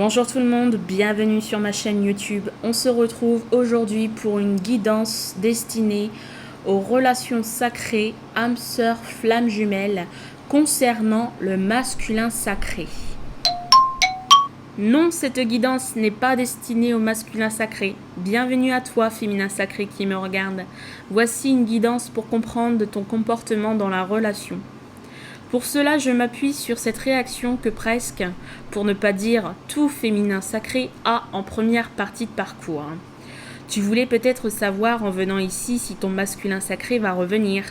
Bonjour tout le monde, bienvenue sur ma chaîne YouTube. On se retrouve aujourd'hui pour une guidance destinée aux relations sacrées, âme sœur, flamme jumelle, concernant le masculin sacré. Non, cette guidance n'est pas destinée au masculin sacré. Bienvenue à toi, féminin sacré qui me regarde. Voici une guidance pour comprendre ton comportement dans la relation. Pour cela, je m'appuie sur cette réaction que presque, pour ne pas dire tout féminin sacré, a en première partie de parcours. Tu voulais peut-être savoir en venant ici si ton masculin sacré va revenir,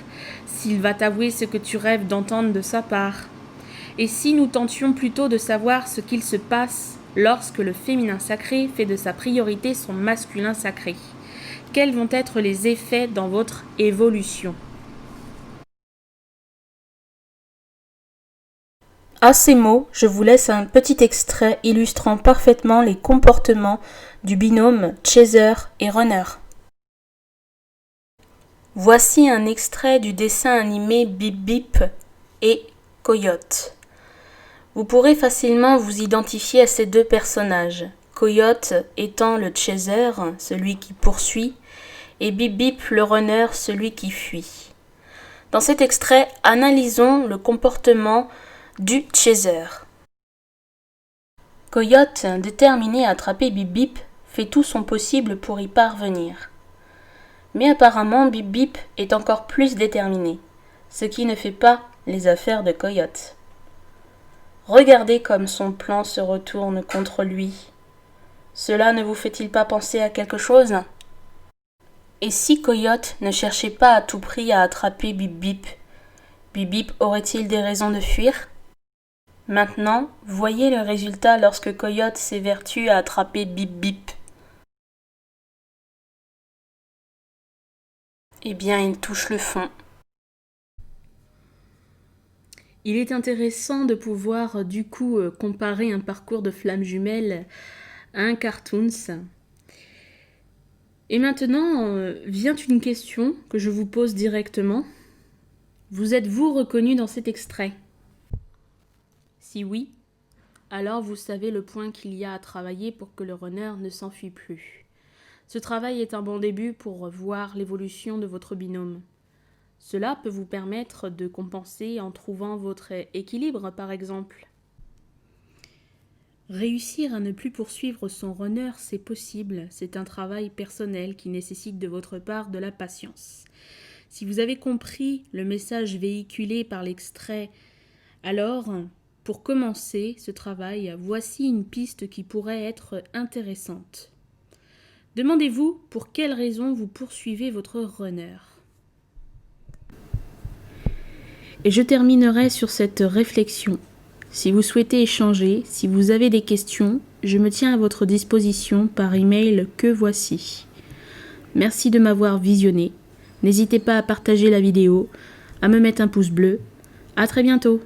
s'il va t'avouer ce que tu rêves d'entendre de sa part. Et si nous tentions plutôt de savoir ce qu'il se passe lorsque le féminin sacré fait de sa priorité son masculin sacré? Quels vont être les effets dans votre évolution? À ces mots, je vous laisse un petit extrait illustrant parfaitement les comportements du binôme chaser et runner. Voici un extrait du dessin animé Bip Bip et Coyote. Vous pourrez facilement vous identifier à ces deux personnages, Coyote étant le chaser, celui qui poursuit, et Bip Bip le runner, celui qui fuit. Dans cet extrait, analysons le comportement du chaser. Coyote, déterminé à attraper Bip Bip, fait tout son possible pour y parvenir. Mais apparemment Bip Bip est encore plus déterminé, ce qui ne fait pas les affaires de Coyote. Regardez comme son plan se retourne contre lui. Cela ne vous fait-il pas penser à quelque chose? Et si Coyote ne cherchait pas à tout prix à attraper Bip Bip, Bip Bip aurait-il des raisons de fuir? Maintenant, voyez le résultat lorsque Coyote s'évertue à attraper Bip Bip. Eh bien, il touche le fond. Il est intéressant de pouvoir du coup comparer un parcours de flamme jumelle à un cartoons. Et maintenant vient une question que je vous pose directement. Vous êtes-vous reconnu dans cet extrait? Si oui, alors vous savez le point qu'il y a à travailler pour que le runner ne s'enfuit plus. Ce travail est un bon début pour voir l'évolution de votre binôme. Cela peut vous permettre de compenser en trouvant votre équilibre, par exemple. Réussir à ne plus poursuivre son runner, c'est possible. C'est un travail personnel qui nécessite de votre part de la patience. Si vous avez compris le message véhiculé par l'extrait, alors, pour commencer ce travail, voici une piste qui pourrait être intéressante. Demandez-vous pour quelle raison vous poursuivez votre runner. Et je terminerai sur cette réflexion. Si vous souhaitez échanger, si vous avez des questions, je me tiens à votre disposition par email que voici. Merci de m'avoir visionné. N'hésitez pas à partager la vidéo, à me mettre un pouce bleu. À très bientôt.